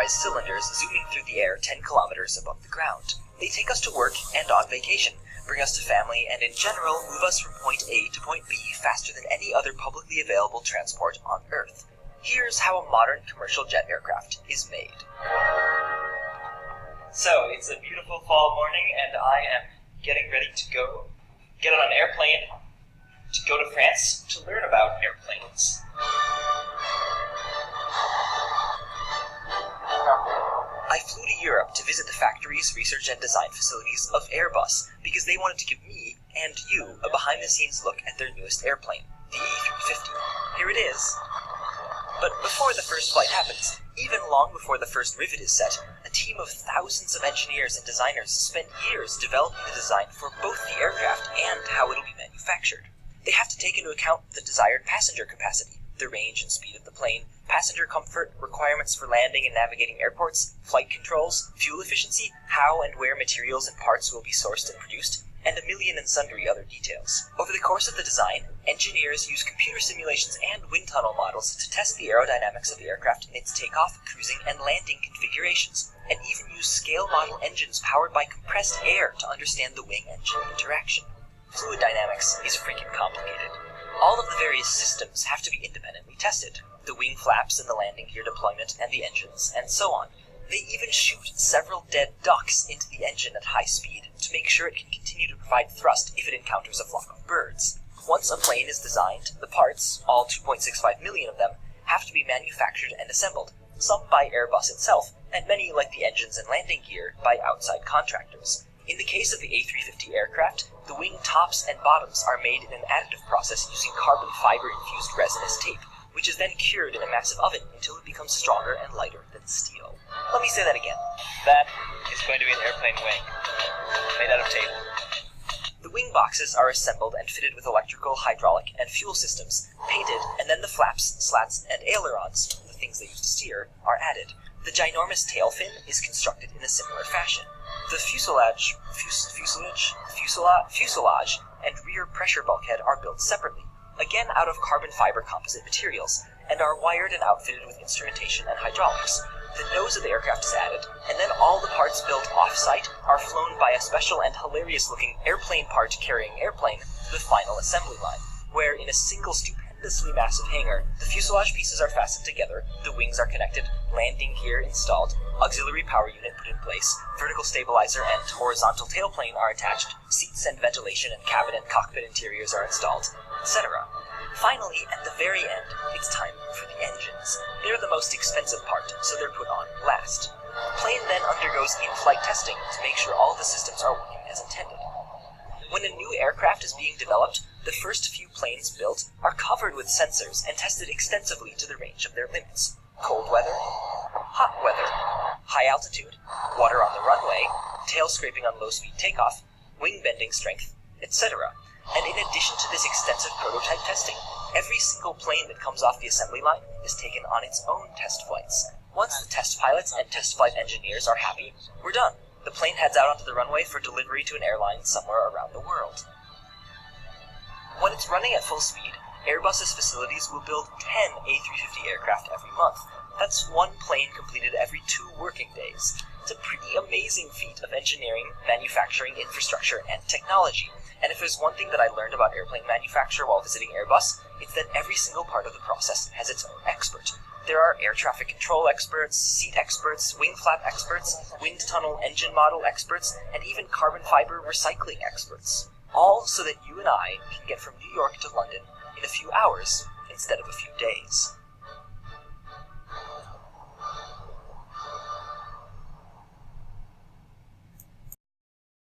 pressurized cylinders zooming through the air 10 kilometers above the ground. They take us to work and on vacation, bring us to family, and in general move us from point A to point B faster than any other publicly available transport on Earth. Here's how a modern commercial jet aircraft is made. So, it's a beautiful fall morning, and I am getting ready to get on an airplane to go to France to learn about airplanes. I flew to Europe to visit the factories, research, and design facilities of Airbus because they wanted to give me and you a behind-the-scenes look at their newest airplane, the A350. Here it is. But before the first flight happens, even long before the first rivet is set, a team of thousands of engineers and designers spent years developing the design for both the aircraft and how it'll be manufactured. They have to take into account the desired passenger capacity, the range and speed of the plane, passenger comfort, requirements for landing and navigating airports, flight controls, fuel efficiency, how and where materials and parts will be sourced and produced, and a million and sundry other details. Over the course of the design, engineers use computer simulations and wind tunnel models to test the aerodynamics of the aircraft in its takeoff, cruising, and landing configurations, and even use scale model engines powered by compressed air to understand the wing-engine interaction. Fluid dynamics is freaking complicated. All of the various systems have to be independently tested. The wing flaps and the landing gear deployment and the engines, and so on. They even shoot several dead ducks into the engine at high speed to make sure it can continue to provide thrust if it encounters a flock of birds. Once a plane is designed, the parts, all 2.65 million of them, have to be manufactured and assembled, some by Airbus itself, and many, like the engines and landing gear, by outside contractors. In the case of the A350 aircraft, the wing tops and bottoms are made in an additive process using carbon fiber-infused resinous tape, which is then cured in a massive oven until it becomes stronger and lighter than steel. Let me say that again. That is going to be an airplane wing, made out of tape. The wing boxes are assembled and fitted with electrical, hydraulic, and fuel systems, painted, and then the flaps, slats, and ailerons, the things they use to steer, are added. The ginormous tail fin is constructed in a similar fashion. The fuselage, and rear pressure bulkhead are built separately, again out of carbon fiber composite materials, and are wired and outfitted with instrumentation and hydraulics. The nose of the aircraft is added, and then all the parts built off-site are flown by a special and hilarious-looking airplane part-carrying airplane to the final assembly line, where in a single stupendously massive hangar, the fuselage pieces are fastened together, the wings are connected, landing gear installed, auxiliary power unit put in place, vertical stabilizer and horizontal tailplane are attached, seats and ventilation and cabin and cockpit interiors are installed, etc. Finally, at the very end, it's time for the engines. They're the most expensive part, so they're put on last. The plane then undergoes in-flight testing to make sure all the systems are working as intended. When a new aircraft is being developed, the first few planes built are covered with sensors and tested extensively to the range of their limits. Cold weather, hot weather, high altitude, water on the runway, tail scraping on low-speed takeoff, wing bending strength, etc. And in addition to this extensive prototype testing, every single plane that comes off the assembly line is taken on its own test flights. Once the test pilots and test flight engineers are happy, we're done. The plane heads out onto the runway for delivery to an airline somewhere around the world. When it's running at full speed, Airbus's facilities will build 10 A350 aircraft every month. That's one plane completed every 2 working days. It's a pretty amazing feat of engineering, manufacturing, infrastructure, and technology. And if there's one thing that I learned about airplane manufacture while visiting Airbus, it's that every single part of the process has its own expert. There are air traffic control experts, seat experts, wing flap experts, wind tunnel engine model experts, and even carbon fiber recycling experts. All so that you and I can get from New York to London in a few hours instead of a few days.